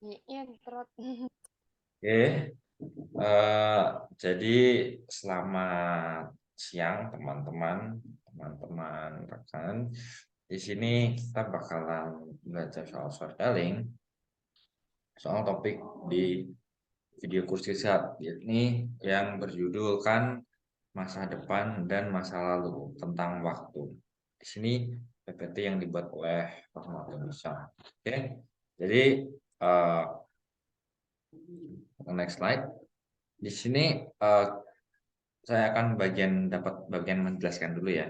Introt. Oke, eh, jadi selamat siang teman-teman rekan. Di sini kita bakalan belajar soal storytelling, soal topik di video kursus saat ini yang berjudul kan masa depan dan masa lalu tentang waktu. Di sini PPT yang dibuat oleh Rahmat Bisa. Oke, jadi eh, next slide. Di sini eh, saya akan dapat bagian menjelaskan dulu ya.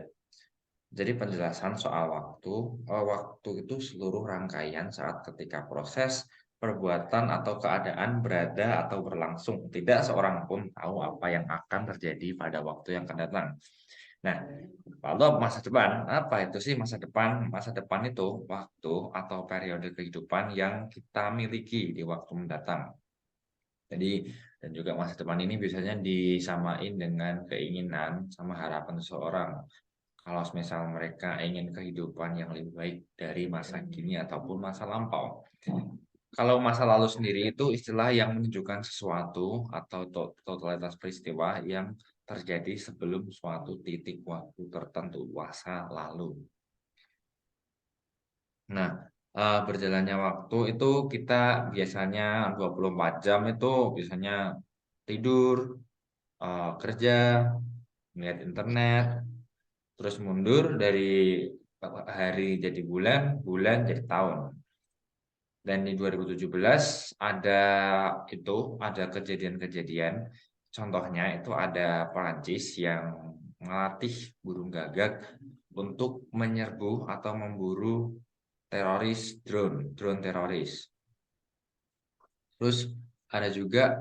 Jadi penjelasan soal waktu, waktu itu seluruh rangkaian saat ketika proses, perbuatan atau keadaan berada atau berlangsung. Tidak seorang pun tahu apa yang akan terjadi pada waktu yang akan datang. Nah, lalu masa depan, apa itu sih masa depan? Masa depan itu waktu atau periode kehidupan yang kita miliki di waktu mendatang. Jadi dan juga masa depan ini biasanya disamain dengan keinginan sama harapan seseorang. Kalau misal mereka ingin kehidupan yang lebih baik dari masa kini ataupun masa lampau. Kalau masa lalu sendiri itu istilah yang menunjukkan sesuatu atau totalitas peristiwa yang terjadi sebelum suatu titik waktu tertentu, masa lalu. Nah, berjalannya waktu itu kita biasanya 24 jam itu biasanya tidur, kerja, melihat internet, terus mundur dari hari jadi bulan, bulan jadi tahun. Dan di 2017 ada kejadian-kejadian. Contohnya itu ada Perancis yang melatih burung gagak untuk menyerbu atau memburu drone teroris. Terus ada juga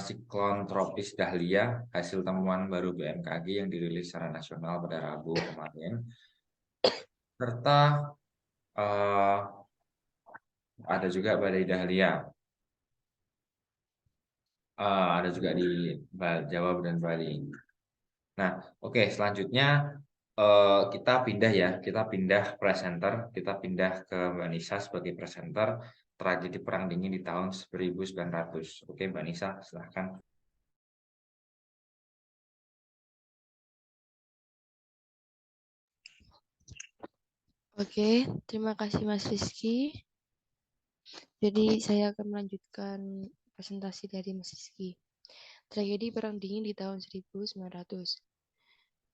siklon tropis Dahlia, hasil temuan baru BMKG yang dirilis secara nasional pada Rabu kemarin, serta eh, ada juga badai Dahlia, ada juga di Jawa dan Bali. Nah, oke, selanjutnya kita pindah presenter, kita pindah ke Mbak Nisa sebagai presenter tragedi Perang Dingin di tahun 1900. Oke, Mbak Nisa, silahkan. Oke, terima kasih Mas Rizky. Jadi saya akan melanjutkan presentasi dari Mas Rizky. Tragedi Perang Dingin di tahun 1900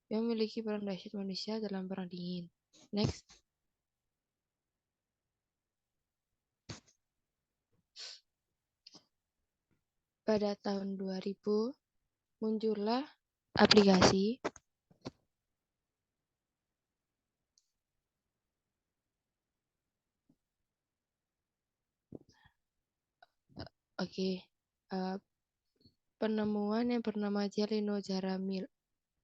yang memiliki peran dahsyat manusia dalam Perang Dingin. Next. Pada tahun 2000 muncullah aplikasi penemuan yang bernama Jelino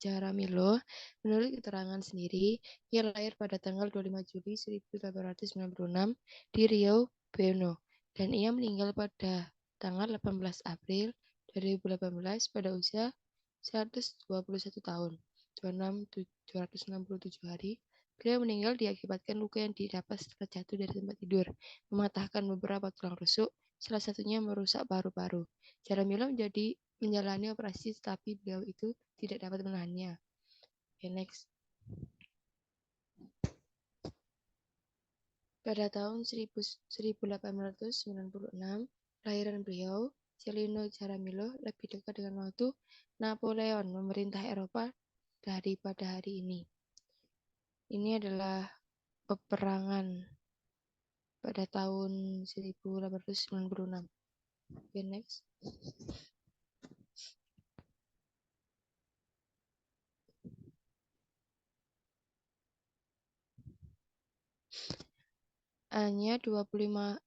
Jaramillo. Menurut keterangan sendiri, ia lahir pada tanggal 25 Juli 1896 di Rio Bueno dan ia meninggal pada tanggal 18 April 2018 pada usia 121 tahun, 267 hari. Beliau meninggal diakibatkan luka yang didapat setelah jatuh dari tempat tidur, mematahkan beberapa tulang rusuk, salah satunya merusak paru-paru. Jaramillo menjalani operasi tetapi beliau itu tidak dapat menahannya. Okay, next. Pada tahun 1896, kelahiran beliau, Celino Jaramillo, lebih dekat dengan waktu Napoleon memerintah Eropa daripada hari ini. Ini adalah peperangan pada tahun 1896. Okay, next. Hanya 250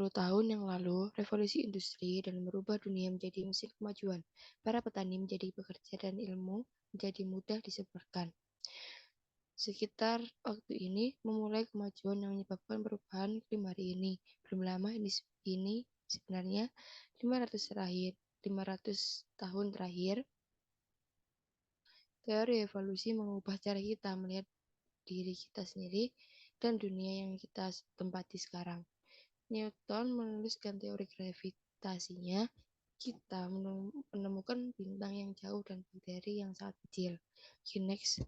tahun yang lalu, revolusi industri dan merubah dunia menjadi mesin kemajuan. Para petani menjadi bekerja dan ilmu menjadi mudah disebarkan. Sekitar waktu ini memulai kemajuan yang menyebabkan perubahan iklim hari ini. Belum lama ini sebenarnya 500 tahun terakhir, teori evolusi mengubah cara kita melihat diri kita sendiri dan dunia yang kita tempati sekarang. Newton menuliskan teori gravitasinya, kita menemukan bintang yang jauh dan bakteri yang sangat kecil. Okay, next.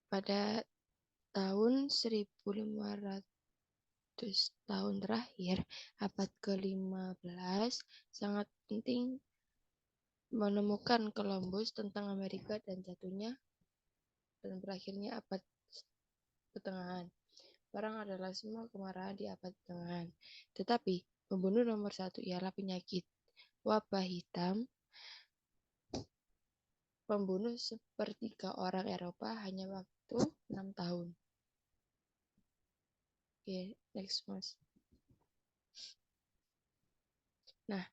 Pada tahun 1500 tahun terakhir, abad ke-15, sangat penting menemukan Columbus tentang Amerika dan jatuhnya dan berakhirnya abad pertengahan. Perang adalah semua kemarahan di abad pertengahan. Tetapi pembunuh nomor satu ialah penyakit. Wabah hitam pembunuh sepertiga orang Eropa hanya waktu 6 tahun. Oke, next mas. Nah,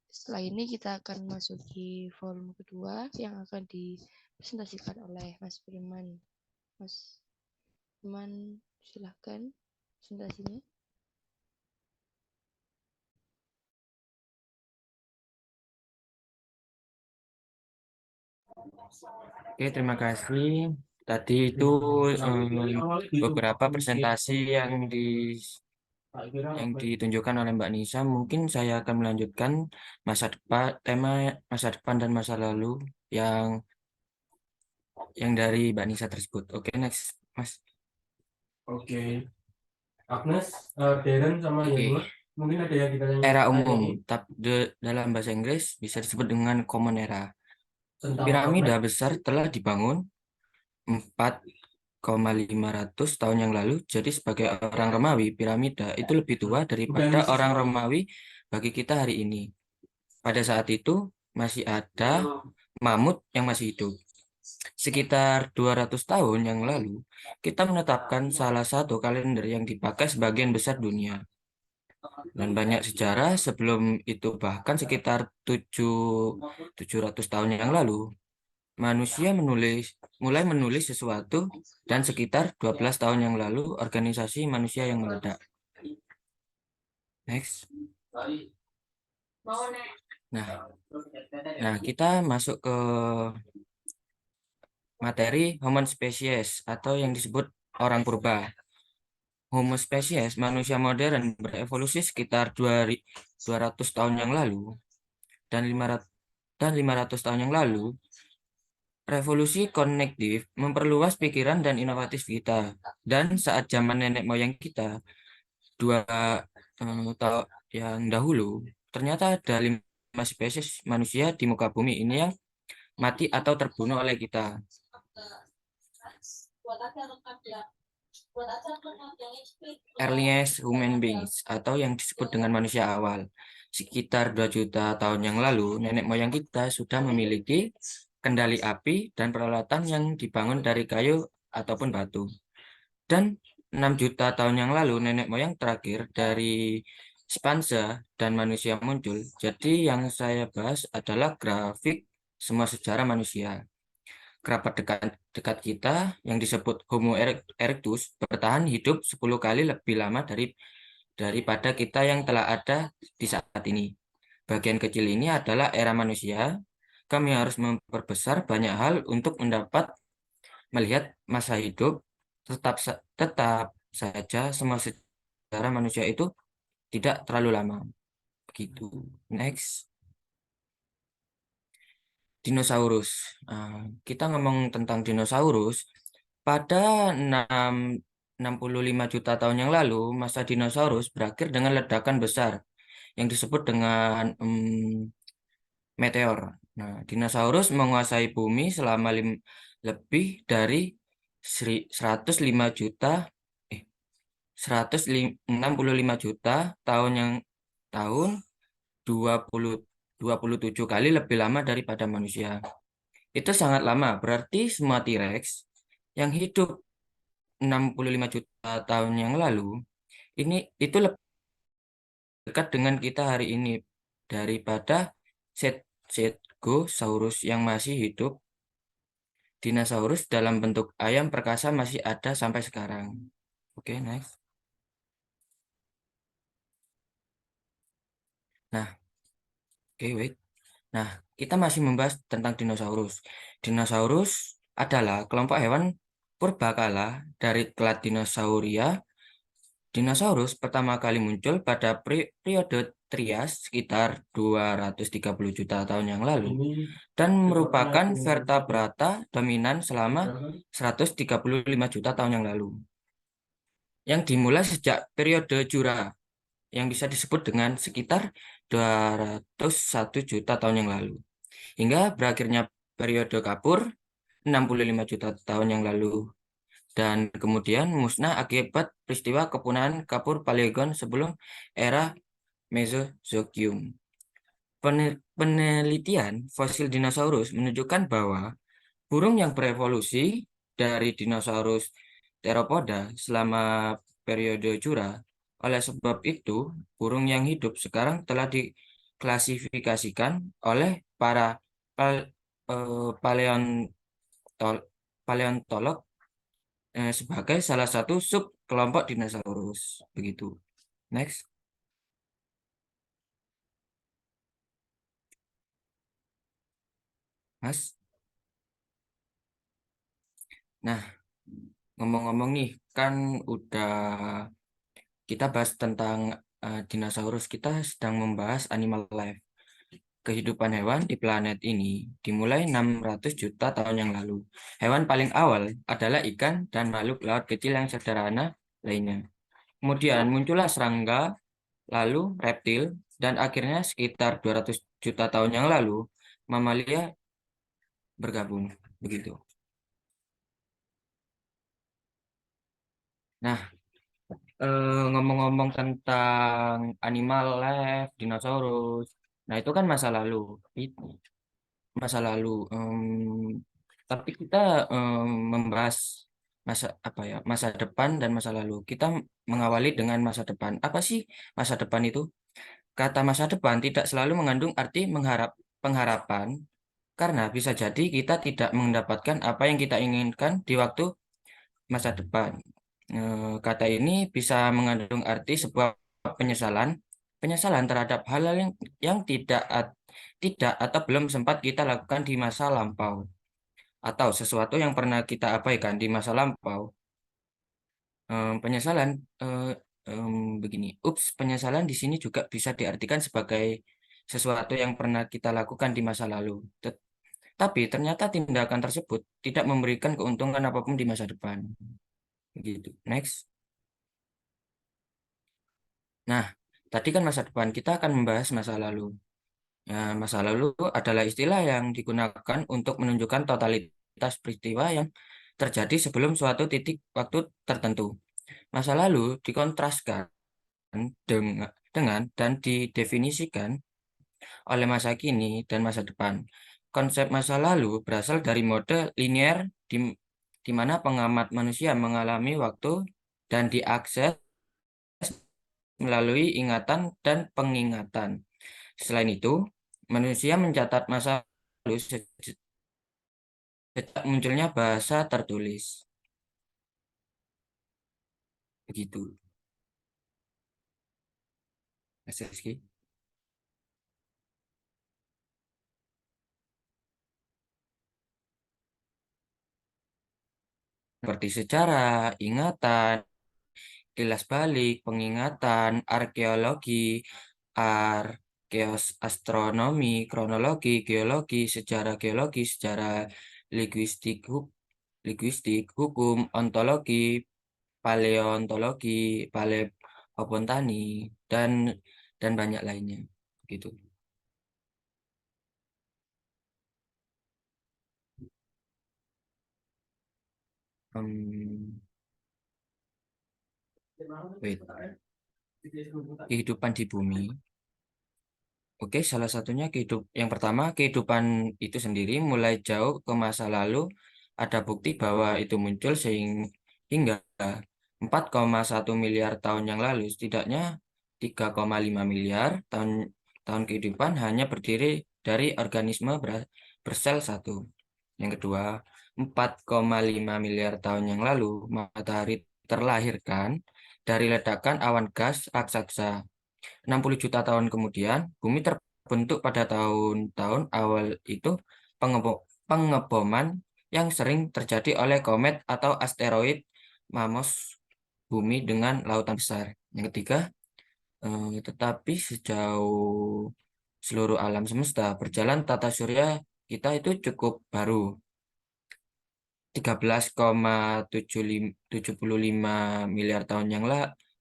setelah ini kita akan masuki volume kedua yang akan dipresentasikan oleh Mas Firman. Mas Firman, silahkan presentasinya. Oke, terima kasih. Tadi itu beberapa presentasi yang ditunjukkan oleh Mbak Nisa. Mungkin saya akan melanjutkan tema masa depan dan masa lalu yang dari Mbak Nisa tersebut. Oke, next, Mas. Oke. Agnes, Darren sama Yanua, mungkin ada yang kita tanya. Era umum, dalam bahasa Inggris bisa disebut dengan Common Era. Piramida besar telah dibangun 4,500 tahun yang lalu. Jadi sebagai orang Romawi, piramida itu lebih tua daripada orang Romawi bagi kita hari ini. Pada saat itu masih ada mamut yang masih hidup. Sekitar 200 tahun yang lalu, kita menetapkan salah satu kalender yang dipakai sebagian besar dunia. Dan banyak sejarah sebelum itu, bahkan sekitar 700 tahun yang lalu, manusia mulai menulis sesuatu, dan sekitar 12 tahun yang lalu organisasi manusia yang meledak. Next. Nah, kita masuk ke materi Homo species atau yang disebut orang purba. Homo species, manusia modern, berevolusi sekitar 200 tahun yang lalu dan 500 tahun yang lalu. Revolusi kognitif memperluas pikiran dan inovatif kita. Dan saat zaman nenek moyang kita, dua tahun yang dahulu, ternyata ada 5 spesies manusia di muka bumi ini yang mati atau terbunuh oleh kita. Earliest human beings atau yang disebut dengan manusia awal. Sekitar 2 juta tahun yang lalu, nenek moyang kita sudah memiliki kendali api dan peralatan yang dibangun dari kayu ataupun batu. Dan 6 juta tahun yang lalu, nenek moyang terakhir dari Spansa dan manusia muncul. Jadi yang saya bahas adalah grafik semua sejarah manusia. Kerabat dekat kita yang disebut Homo erectus bertahan hidup 10 kali lebih lama daripada kita yang telah ada di saat ini. Bagian kecil ini adalah era manusia. Kami harus memperbesar banyak hal untuk mendapat melihat masa hidup. Tetap saja semua sejarah manusia itu tidak terlalu lama. Begitu. Next. Dinosaurus. Kita ngomong tentang dinosaurus. Pada 65 juta tahun yang lalu, masa dinosaurus berakhir dengan ledakan besar yang disebut dengan meteor. Nah, dinosaurus menguasai bumi selama lebih dari 105 juta 165 juta tahun 27 kali lebih lama daripada manusia. Itu sangat lama, berarti semua T-Rex yang hidup 65 juta tahun yang lalu itu lebih dekat dengan kita hari ini daripada Stegosaurus yang masih hidup. Dinosaurus dalam bentuk ayam perkasa masih ada sampai sekarang. Oke, next. Nah, oke, wait. Nah, kita masih membahas tentang dinosaurus. Dinosaurus adalah kelompok hewan purbakala dari kelas Dinosauria. Dinosaurus pertama kali muncul pada periode Trias sekitar 230 juta tahun yang lalu Ini dan departemen merupakan ilmu vertebrata dominan selama pengetahuan. 135 juta tahun yang lalu. Yang dimulai sejak periode Jura yang bisa disebut dengan sekitar 201 juta tahun yang lalu. Hingga berakhirnya periode Kapur 65 juta tahun yang lalu. Dan kemudian musnah akibat peristiwa kepunahan Kapur Paleogen sebelum era Mesozoikum. Penelitian fosil dinosaurus menunjukkan bahwa burung yang berevolusi dari dinosaurus theropoda selama periode Jura. Oleh sebab itu, burung yang hidup sekarang telah diklasifikasikan oleh para pal- paleontol- paleontolog sebagai salah satu sub kelompok dinosaurus. Begitu. Next. Mas. Nah, ngomong-ngomong nih, kan udah kita bahas tentang dinosaurus. Kita sedang membahas animal life. Kehidupan hewan di planet ini dimulai 600 juta tahun yang lalu. Hewan paling awal adalah ikan dan makhluk laut kecil yang sederhana lainnya. Kemudian muncullah serangga, lalu reptil, dan akhirnya sekitar 200 juta tahun yang lalu, mamalia bergabung. Begitu. Nah, ngomong-ngomong tentang animal life, dinosaurus, nah itu kan masa lalu. Masa lalu. Tapi kita membahas masa depan dan masa lalu. Kita mengawali dengan masa depan. Apa sih masa depan itu? Kata masa depan tidak selalu mengandung arti pengharapan, karena bisa jadi kita tidak mendapatkan apa yang kita inginkan di waktu masa depan. Kata ini bisa mengandung arti sebuah penyesalan, penyesalan terhadap hal-hal yang tidak atau belum sempat kita lakukan di masa lampau, atau sesuatu yang pernah kita abaikan di masa lampau. Penyesalan eh, begini, penyesalan di sini juga bisa diartikan sebagai sesuatu yang pernah kita lakukan di masa lalu. Tapi ternyata tindakan tersebut tidak memberikan keuntungan apapun di masa depan. Begitu. Next. Nah, tadi kan masa depan, kita akan membahas masa lalu. Ya, masa lalu adalah istilah yang digunakan untuk menunjukkan totalitas peristiwa yang terjadi sebelum suatu titik waktu tertentu. Masa lalu dikontraskan dengan dan didefinisikan oleh masa kini dan masa depan. Konsep masa lalu berasal dari mode linear di, di mana pengamat manusia mengalami waktu dan diakses melalui ingatan dan pengingatan. Selain itu, manusia mencatat masa lalu sejak munculnya bahasa tertulis. Begitu. Mas Rizky. Seperti sejarah, ingatan, kilas balik, pengingatan, arkeologi, arkeos astronomi, kronologi, geologi, sejarah linguistik, hukum, ontologi, paleontologi, paleobontani, dan banyak lainnya. Gitu. Hmm, wait. Kehidupan di bumi. Oke, salah satunya yang pertama, kehidupan itu sendiri mulai jauh ke masa lalu. Ada bukti bahwa itu muncul hingga 4,1 miliar tahun yang lalu. Setidaknya 3,5 miliar tahun kehidupan hanya berdiri dari organisme bersel satu. Yang kedua, 4,5 miliar tahun yang lalu, matahari terlahirkan dari ledakan awan gas raksasa. 60 juta tahun kemudian, bumi terbentuk pada tahun-tahun awal itu pengeboman yang sering terjadi oleh komet atau asteroid mamos bumi dengan lautan besar. Yang ketiga, tetapi sejauh seluruh alam semesta berjalan, tata surya kita itu cukup baru. 13,75 miliar tahun yang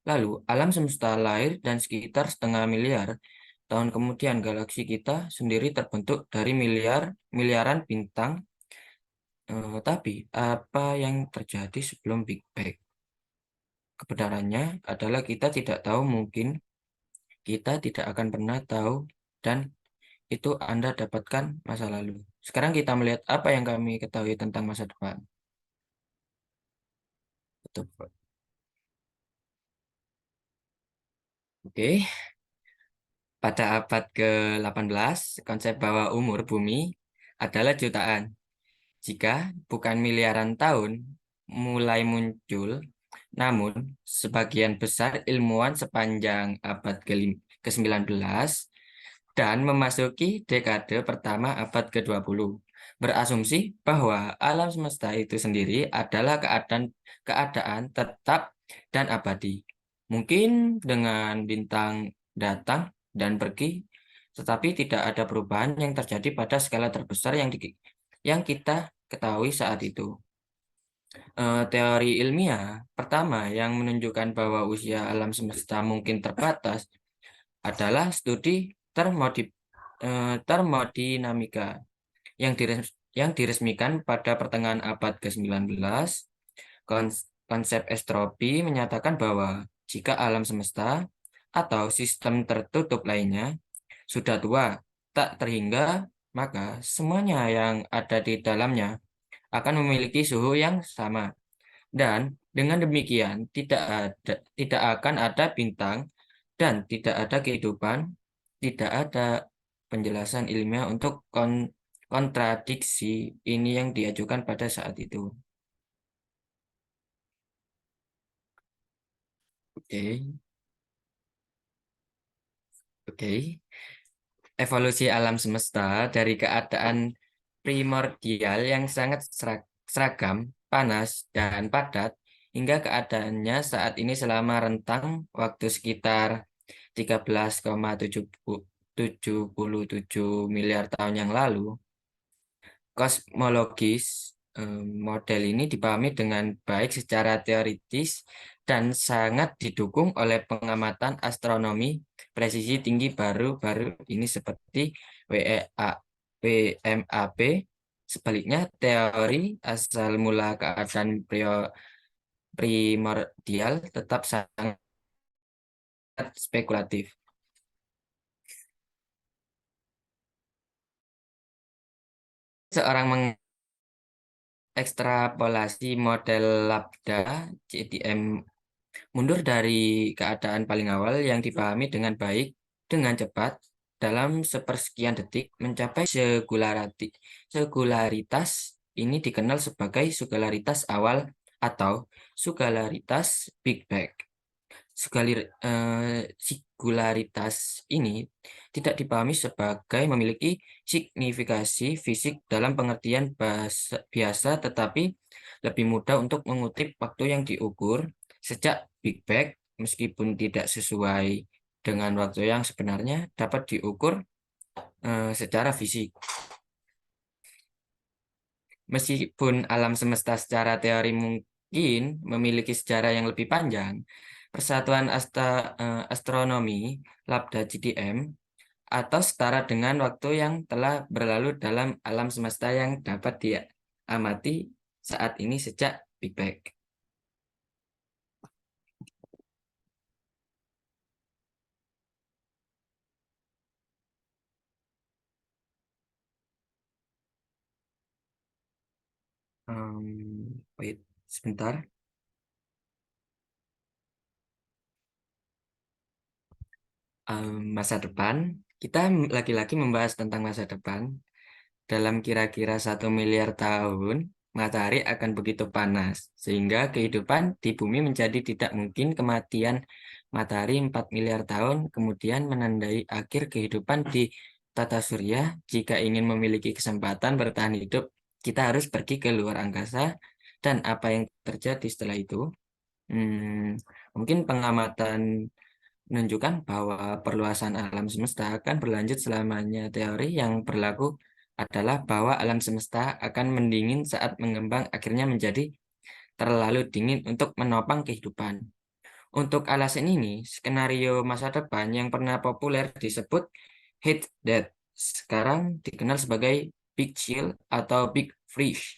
lalu, alam semesta lahir dan sekitar setengah miliar tahun kemudian galaksi kita sendiri terbentuk dari miliaran bintang. Tapi apa yang terjadi sebelum Big Bang? Kebenarannya adalah kita tidak tahu, mungkin kita tidak akan pernah tahu, dan itu Anda dapatkan masa lalu. Sekarang kita melihat apa yang kami ketahui tentang masa depan. Betul. Oke, pada abad ke-18, konsep bahwa umur bumi adalah jutaan, jika bukan miliaran tahun, mulai muncul. Namun, sebagian besar ilmuwan sepanjang abad ke-19 dan memasuki dekade pertama abad ke-20 berasumsi bahwa alam semesta itu sendiri adalah keadaan tetap dan abadi. Mungkin dengan bintang datang dan pergi, tetapi tidak ada perubahan yang terjadi pada skala terbesar yang kita ketahui saat itu. Teori ilmiah pertama yang menunjukkan bahwa usia alam semesta mungkin terbatas adalah studi termodinamika yang diresmikan pada pertengahan abad ke-19. Konsep entropi menyatakan bahwa jika alam semesta atau sistem tertutup lainnya sudah tua, tak terhingga, maka semuanya yang ada di dalamnya akan memiliki suhu yang sama. Dan dengan demikian tidak akan ada bintang dan tidak ada kehidupan, tidak ada penjelasan ilmiah untuk kontradiksi ini yang diajukan pada saat itu. Oke. Evolusi alam semesta dari keadaan primordial yang sangat seragam, panas, dan padat hingga keadaannya saat ini selama rentang waktu sekitar 13,77 miliar tahun yang lalu. Kosmologis, model ini dipahami dengan baik secara teoritis dan sangat didukung oleh pengamatan astronomi presisi tinggi baru-baru ini seperti WMAP. Sebaliknya, teori asal mula keadaan primordial tetap sangat spekulatif. Seorang mengekstrapolasi model lambda CDM mundur dari keadaan paling awal yang dipahami dengan baik dengan cepat dalam sepersekian detik mencapai singularitas. Ini dikenal sebagai singularitas awal atau singularitas Big Bang. Singularitas ini tidak dipahami sebagai memiliki signifikasi fisik dalam pengertian biasa, tetapi lebih mudah untuk mengutip waktu yang diukur sejak Big Bang, meskipun tidak sesuai dengan waktu yang sebenarnya, dapat diukur secara fisik. Meskipun alam semesta secara teori mungkin memiliki sejarah yang lebih panjang, persatuan astronomi lambda CDM atau setara dengan waktu yang telah berlalu dalam alam semesta yang dapat diamati saat ini sejak Big Bang. Wait, sebentar. Masa depan, kita lagi-lagi membahas tentang masa depan. Dalam kira-kira 1 miliar tahun, matahari akan begitu panas, sehingga kehidupan di bumi menjadi tidak mungkin. Kematian matahari 4 miliar tahun kemudian menandai akhir kehidupan di tata surya, jika ingin memiliki kesempatan bertahan hidup, kita harus pergi ke luar angkasa. Dan apa yang terjadi setelah itu? Mungkin pengamatan menunjukkan bahwa perluasan alam semesta akan berlanjut selamanya. Teori yang berlaku adalah bahwa alam semesta akan mendingin saat mengembang, akhirnya menjadi terlalu dingin untuk menopang kehidupan. Untuk alasan ini, skenario masa depan yang pernah populer disebut Heat Death, sekarang dikenal sebagai Big Chill atau Big Freeze.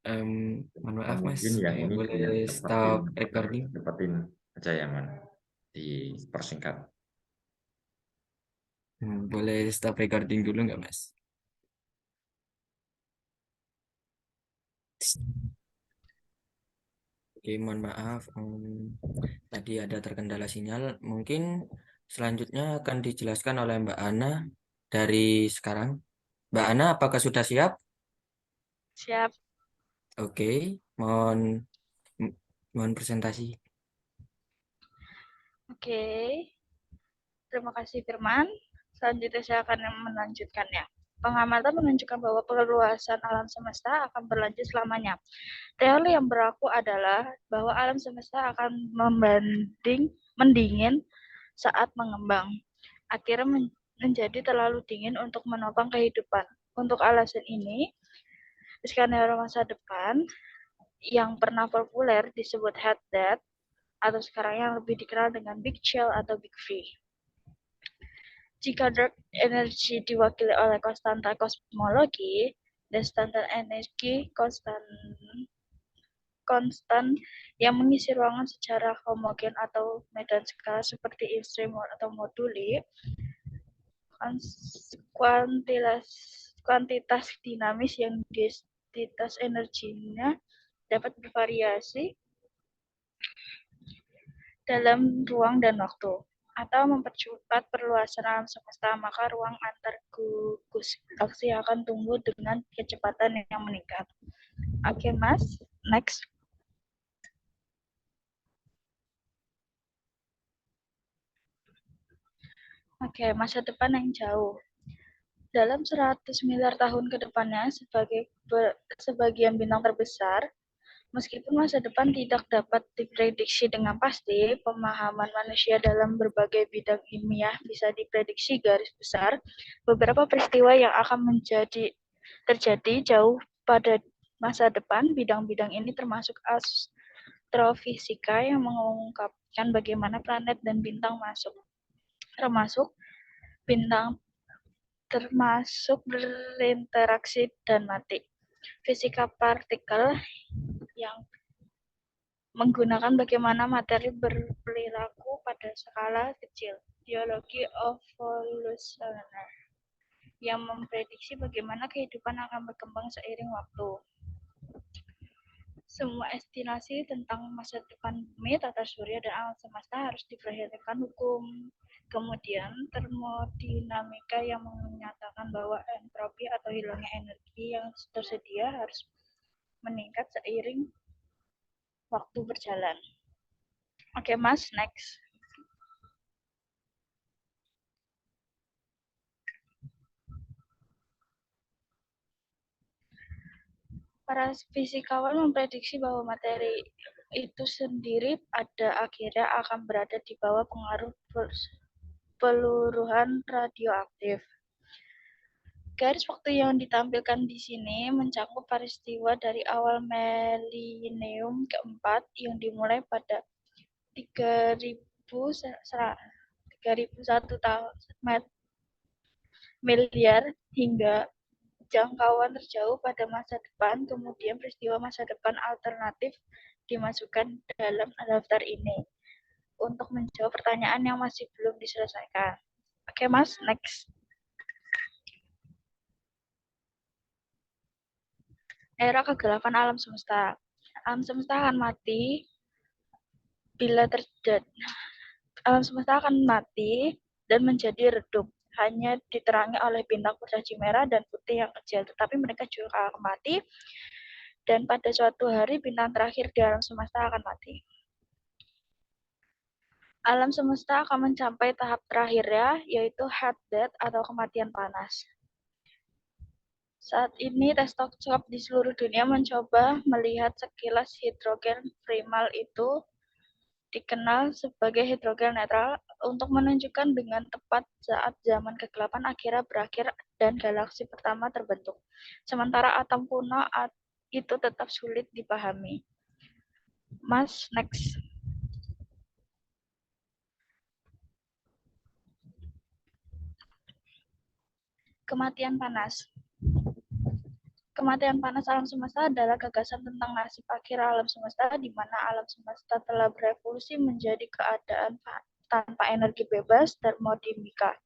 Mohon maaf Mas, Mungkin yang ini boleh stop recording. dapetin aja ya Man, dipersingkat. Boleh stop recording dulu nggak Mas? Oke, mohon maaf. Tadi ada terkendala sinyal. Mungkin selanjutnya akan dijelaskan oleh Mbak Ana dari sekarang. Mbak Ana, apakah sudah siap? Siap. Oke, mohon presentasi. Oke. Terima kasih Firman. Selanjutnya saya akan melanjutkannya. Pengamatan menunjukkan bahwa perluasan alam semesta akan berlanjut selamanya. Teori yang berlaku adalah bahwa alam semesta akan mendingin saat mengembang. Akhirnya menjadi terlalu dingin untuk menopang kehidupan. Untuk alasan ini, skenario masa depan yang pernah populer disebut Heat Death atau sekarang yang lebih dikenal dengan Big Chill atau Big Freeze. Jika dark energy diwakili oleh konstanta kosmologi, dan standar energi konstan yang mengisi ruangan secara homogen atau medan skala seperti instri atau moduli, kuantitas dinamis yang densitas energinya dapat bervariasi dalam ruang dan waktu, atau mempercepat perluasan alam semesta, maka ruang antar galaksi akan tumbuh dengan kecepatan yang meningkat. Oke, Mas. Next. Oke, masa depan yang jauh. Dalam 100 miliar tahun ke depannya, sebagian bintang terbesar, meskipun masa depan tidak dapat diprediksi dengan pasti, pemahaman manusia dalam berbagai bidang ilmiah bisa diprediksi garis besar. Beberapa peristiwa yang akan terjadi jauh pada masa depan, bidang-bidang ini termasuk astrofisika yang mengungkapkan bagaimana planet dan bintang termasuk berinteraksi dan mati. Fisika partikel yang menggunakan bagaimana materi berperilaku pada skala kecil. Biologi evolusioner yang memprediksi bagaimana kehidupan akan berkembang seiring waktu. Semua estimasi tentang masa depan bumi, tata surya, dan alam semesta harus diperhitungkan hukum. Kemudian, termodinamika yang menyatakan bahwa entropi atau hilangnya energi yang tersedia harus meningkat seiring waktu berjalan. Oke, Mas, next. Para fisikawan memprediksi bahwa materi itu sendiri pada akhirnya akan berada di bawah pengaruh peluruhan radioaktif. Garis waktu yang ditampilkan di sini mencakup peristiwa dari awal milenium keempat yang dimulai pada 3001 miliar hingga jangkauan terjauh pada masa depan. Kemudian peristiwa masa depan alternatif dimasukkan dalam daftar ini untuk menjawab pertanyaan yang masih belum diselesaikan. Oke, Mas, next. Era kegelapan alam semesta. Alam semesta akan mati alam semesta akan mati dan menjadi redup, hanya diterangi oleh bintang kurcaci merah dan putih yang kecil, tetapi mereka juga akan mati dan pada suatu hari bintang terakhir di alam semesta akan mati. Alam semesta akan mencapai tahap terakhirnya, yaitu hot death atau kematian panas. Saat ini teleskop di seluruh dunia mencoba melihat sekilas hidrogen primal itu dikenal sebagai hidrogen netral untuk menunjukkan dengan tepat saat zaman kegelapan akhirnya berakhir dan galaksi pertama terbentuk. Sementara atom kuno itu tetap sulit dipahami. Mas, next. Kematian panas. Kematian panas alam semesta adalah gagasan tentang nasib akhir alam semesta, di mana alam semesta telah berevolusi menjadi keadaan tanpa energi bebas termodinamika.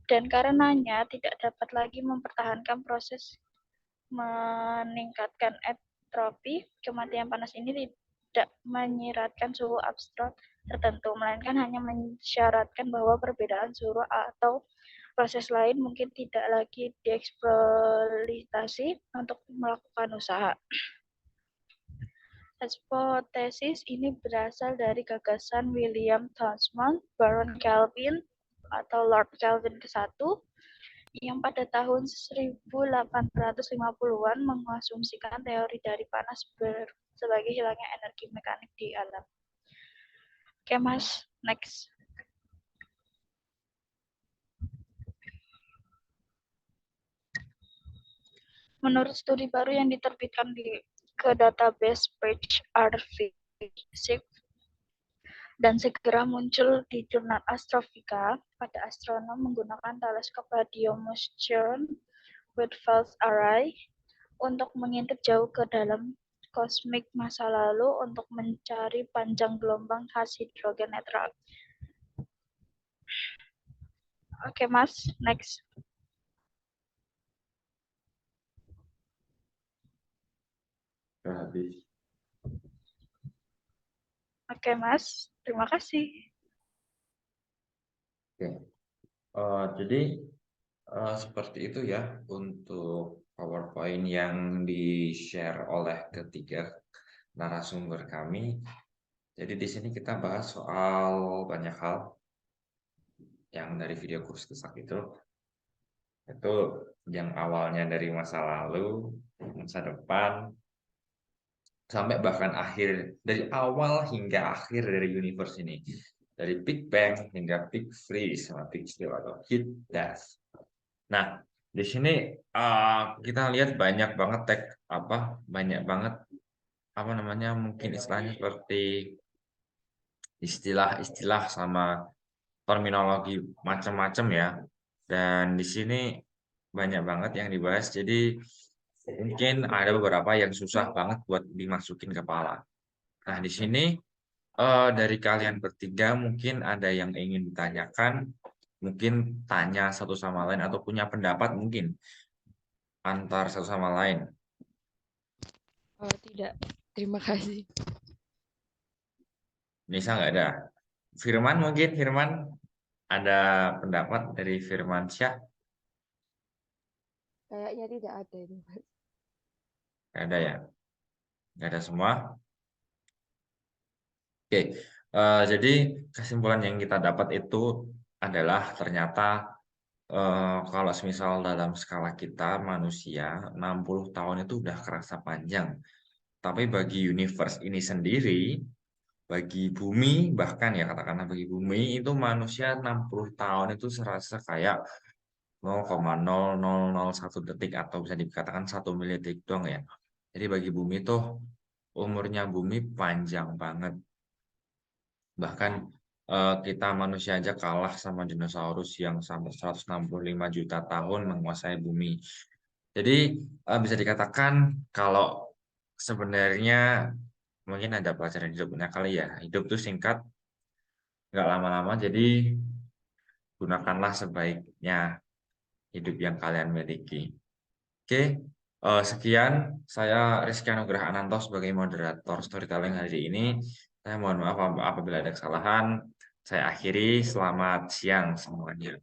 Dan karenanya tidak dapat lagi mempertahankan proses meningkatkan entropi. Kematian panas ini tidak menyiratkan suhu abstrak tertentu, melainkan hanya mensyaratkan bahwa perbedaan suhu atau proses lain mungkin tidak lagi dieksploitasi untuk melakukan usaha. Hipotesis ini berasal dari gagasan William Thomson, Baron Kelvin atau Lord Kelvin ke-1 yang pada tahun 1850-an mengasumsikan teori dari panas sebagai hilangnya energi mekanik di alam. Oke, Mas, next. Menurut studi baru yang diterbitkan ke database Page Physics dan segera muncul di jurnal Astrophysica, pada astronom menggunakan teleskop radio motion with pulse array untuk mengintip jauh ke dalam kosmik masa lalu untuk mencari panjang gelombang khas hidrogen netral. Oke, Mas, next. Habis. Oke, Mas, terima kasih. Oke. Jadi seperti itu ya untuk PowerPoint yang di-share oleh ketiga narasumber kami. Jadi di sini kita bahas soal banyak hal yang dari video kursus kesak itu yang awalnya dari masa lalu, masa depan, sampai bahkan akhir, dari awal hingga akhir dari universe ini, dari Big Bang hingga Big Freeze sama Big Spill atau Heat Death. Nah, di sini kita lihat banyak banget mungkin istilahnya seperti istilah-istilah sama terminologi macam-macam ya. Dan di sini banyak banget yang dibahas. Jadi mungkin ada beberapa yang susah banget buat dimasukin kepala. Nah, di sini dari kalian bertiga mungkin ada yang ingin ditanyakan, mungkin tanya satu sama lain atau punya pendapat mungkin antar satu sama lain. Oh, tidak. Terima kasih. Nisa nggak ada. Firman mungkin, ada pendapat dari Firman Syah? Kayaknya tidak ada ini, Mas. Nggak ada ya? Nggak ada semua? Oke, jadi kesimpulan yang kita dapat itu adalah ternyata kalau semisal dalam skala kita manusia 60 tahun itu udah kerasa panjang. Tapi bagi universe ini sendiri, bagi bumi, bahkan ya katakanlah bagi bumi itu manusia 60 tahun itu serasa kayak 0,0001 detik atau bisa dikatakan 1 milidetik doang ya. Jadi bagi bumi tuh umurnya bumi panjang banget. Bahkan kita manusia aja kalah sama dinosaurus yang sampai 165 juta tahun menguasai bumi. Jadi bisa dikatakan kalau sebenarnya mungkin ada pelajaran hidupnya kali ya. Hidup tuh singkat, nggak lama-lama, jadi gunakanlah sebaiknya hidup yang kalian miliki. Oke, sekian. Saya Rizky Anugrah Ananto sebagai moderator storytelling hari ini. Saya mohon maaf apabila ada kesalahan. Saya akhiri. Selamat siang semuanya.